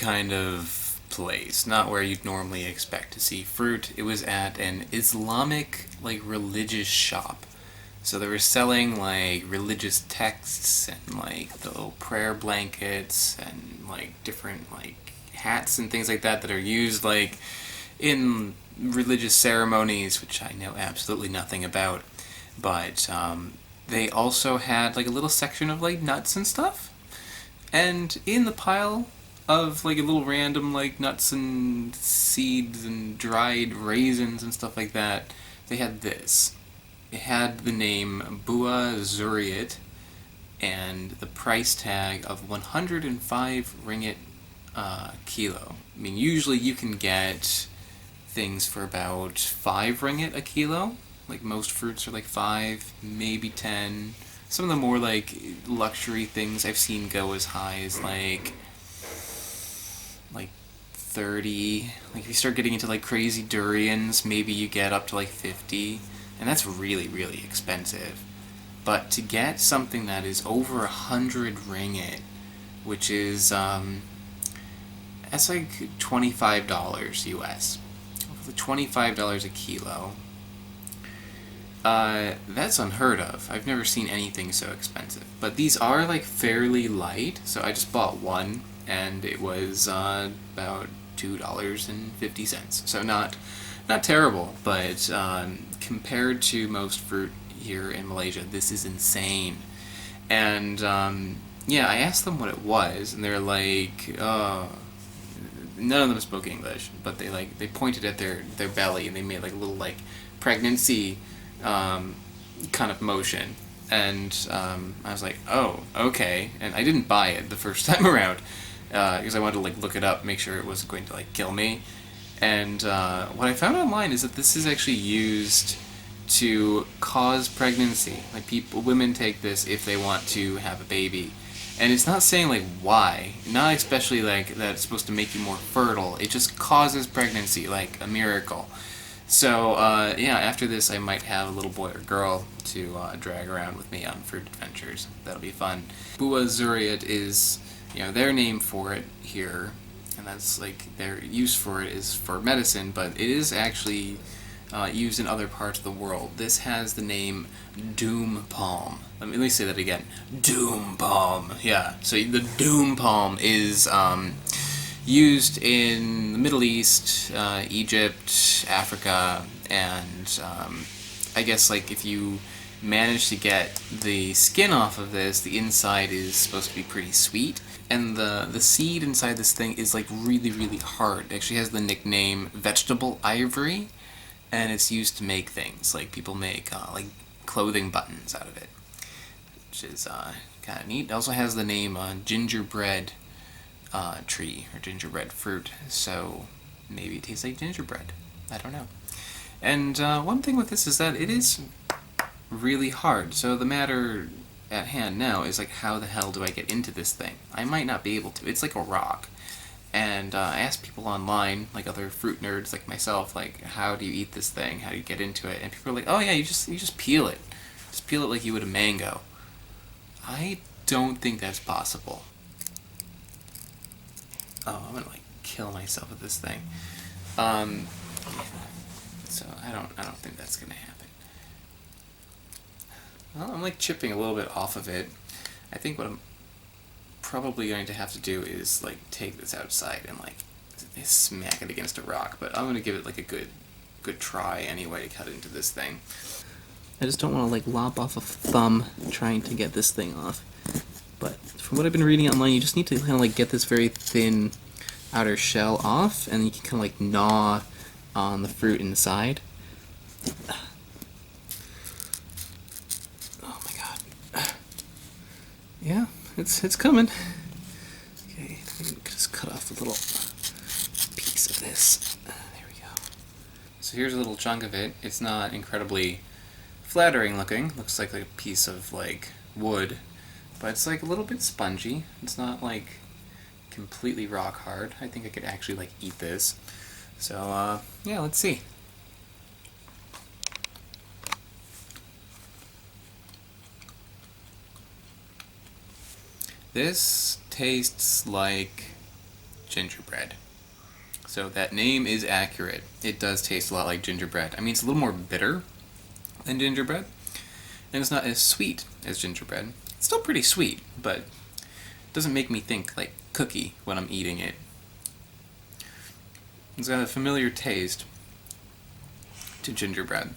kind of place, not where you'd normally expect to see fruit. It was at an Islamic, like, religious shop. So they were selling, like, religious texts and, like, the little prayer blankets and, like, different, like, hats and things like that are used, like, in religious ceremonies, which I know absolutely nothing about. But they also had, like, a little section of, like, nuts and stuff. And in the pile of, like, a little random, like, nuts and seeds and dried raisins and stuff like that, they had this. It had the name Bua Zuriat and the price tag of 105 ringgit kilo. I mean, usually you can get things for about 5 ringgit a kilo. Like, most fruits are like 5, maybe 10. Some of the more, like, luxury things I've seen go as high as, like 30. Like, if you start getting into, like, crazy durians, maybe you get up to, like, 50. And that's really, really expensive. But to get something that is over 100 ringgit, which is, that's like $25 US. $25 a kilo. That's unheard of. I've never seen anything so expensive. But these are, like, fairly light, so I just bought one, and it was about $2.50. So not terrible, but compared to most fruit here in Malaysia, this is insane. And yeah, I asked them what it was, and they're like, none of them spoke English, but they pointed at their belly and they made like a little like pregnancy kind of motion, and I was like, oh, okay, and I didn't buy it the first time around because I wanted to like look it up, make sure it wasn't going to like kill me. And what I found online is that this is actually used to cause pregnancy. Like, women take this if they want to have a baby. And it's not saying, like, why. Not especially, like, that it's supposed to make you more fertile. It just causes pregnancy, like a miracle. So, yeah, after this I might have a little boy or girl to drag around with me on fruit adventures. That'll be fun. Bua Zuriat is, their name for it here. And that's, like, their use for it is for medicine, but it is actually used in other parts of the world. This has the name Doom Palm. Let me say that again. Doom Palm. Yeah. So the Doom Palm is used in the Middle East, Egypt, Africa, and I guess like if you manage to get the skin off of this, the inside is supposed to be pretty sweet. And the seed inside this thing is like really, really hard. It actually has the nickname vegetable ivory, and it's used to make things. Like people make like clothing buttons out of it, which is kind of neat. It also has the name gingerbread tree or gingerbread fruit, so maybe it tastes like gingerbread. I don't know. And one thing with this is that it is really hard. So the matter at hand now is like, how the hell do I get into this thing? I might not be able to. It's like a rock. And I asked people online, like other fruit nerds like myself, like, how do you eat this thing? How do you get into it? And people are like, oh yeah, you just peel it. Just peel it like you would a mango. I don't think that's possible. Oh, I'm gonna like kill myself with this thing. So I don't think that's gonna happen. Well, I'm like chipping a little bit off of it. I think what I'm probably going to have to do is like take this outside and like smack it against a rock, but I'm gonna give it like a good try anyway to cut into this thing. I just don't want to like lop off a thumb trying to get this thing off. But from what I've been reading online, you just need to kind of like get this very thin outer shell off, and you can kind of like gnaw on the fruit inside. Oh my god. Yeah, it's coming. Okay, I can just cut off a little piece of this. There we go. So here's a little chunk of it. It's not incredibly flattering looking. Looks like a piece of like wood, but it's like a little bit spongy. It's not like completely rock hard. I think I could actually like eat this. So yeah, let's see. This tastes like gingerbread. So that name is accurate. It does taste a lot like gingerbread. I mean, it's a little more bitter than gingerbread, and it's not as sweet as gingerbread. It's still pretty sweet, but it doesn't make me think like cookie when I'm eating it. It's got a familiar taste to gingerbread,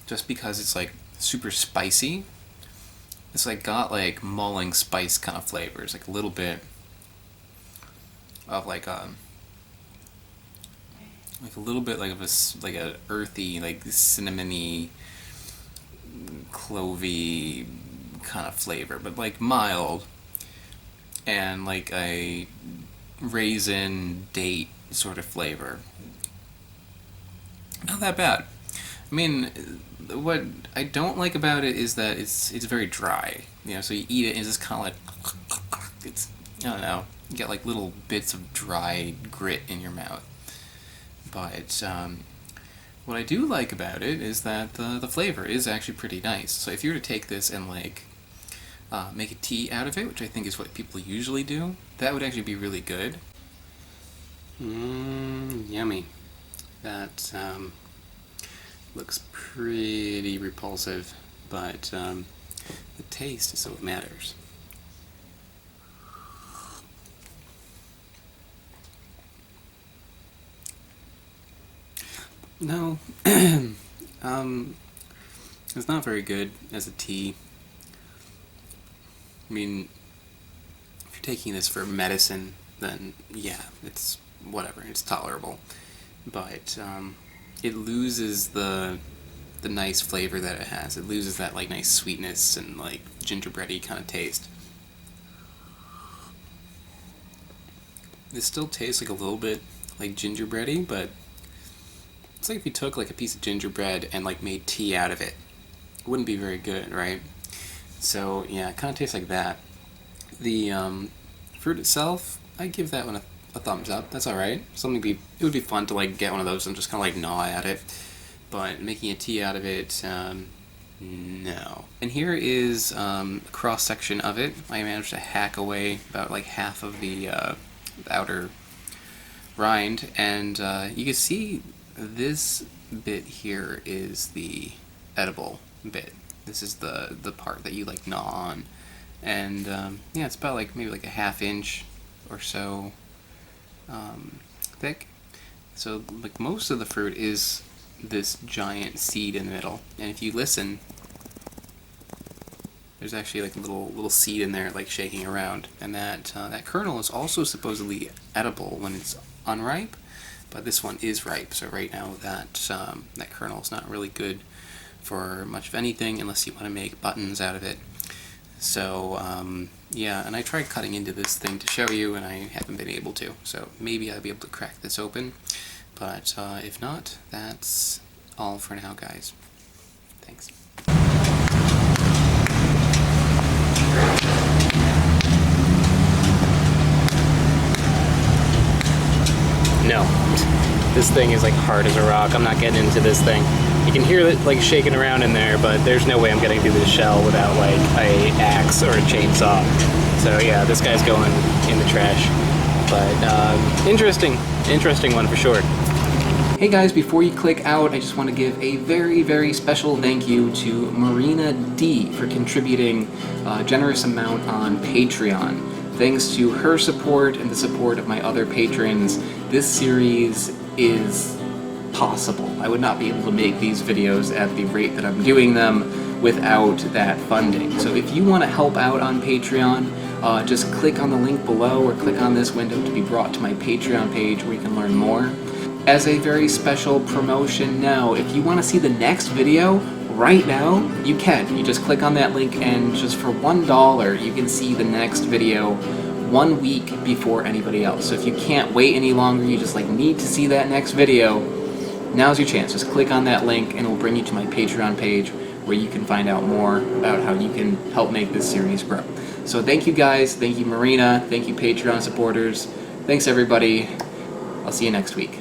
just because it's like super spicy. It's like got like mulling spice kind of flavors, like a little bit of like a little bit like of a earthy, like cinnamony, clovey kind of flavor, but like mild, and like a raisin date sort of flavor. Not that bad. I mean, what I don't like about it is that it's very dry. You know, so you eat it and it's just kind of like, it's, I don't know, you get like little bits of dry grit in your mouth. But what I do like about it is that the flavor is actually pretty nice. So if you were to take this and like make a tea out of it, which I think is what people usually do, that would actually be really good. Yummy. That looks pretty repulsive, but the taste is what matters. No, it's not very good as a tea. I mean, if you're taking this for medicine, then yeah, it's whatever, it's tolerable. But it loses the nice flavor that it has. It loses that like nice sweetness and like gingerbready kind of taste. It still tastes like a little bit like gingerbready, but it's like if you took like a piece of gingerbread and like made tea out of it. It wouldn't be very good, right? So yeah, it kind of tastes like that. The fruit itself, I give that one a thumbs up. That's all right. It would be fun to like get one of those and just kind of like gnaw at it. But making a tea out of it, no. And here is a cross section of it. I managed to hack away about like half of the outer rind, and you can see this bit here is the edible bit. This is the part that you like gnaw on, and yeah, it's about like maybe like a ½ inch or so thick. So like most of the fruit is this giant seed in the middle, and if you listen, there's actually like a little seed in there like shaking around, and that kernel is also supposedly edible when it's unripe, but this one is ripe. So right now that kernel is not really good for much of anything unless you want to make buttons out of it. So yeah, and I tried cutting into this thing to show you, and I haven't been able to. So maybe I'll be able to crack this open, but if not, that's all for now, guys. Thanks. No, this thing is like hard as a rock. I'm not getting into this thing. You can hear it like shaking around in there, but there's no way I'm getting through this shell without like a axe or a chainsaw. So yeah, this guy's going in the trash. But interesting one for sure. Hey guys, before you click out, I just want to give a very, very special thank you to Miranda D for contributing a generous amount on Patreon. Thanks to her support and the support of my other patrons, this series is possible. I would not be able to make these videos at the rate that I'm doing them without that funding. So if you want to help out on Patreon, just click on the link below or click on this window to be brought to my Patreon page where you can learn more. As a very special promotion now, if you want to see the next video right now, you can. You just click on that link, and just for $1 you can see the next video 1 week before anybody else. So if you can't wait any longer, you just like need to see that next video, now's your chance. Just click on that link and it will bring you to my Patreon page where you can find out more about how you can help make this series grow. So thank you guys, thank you Marina, thank you Patreon supporters, thanks everybody, I'll see you next week.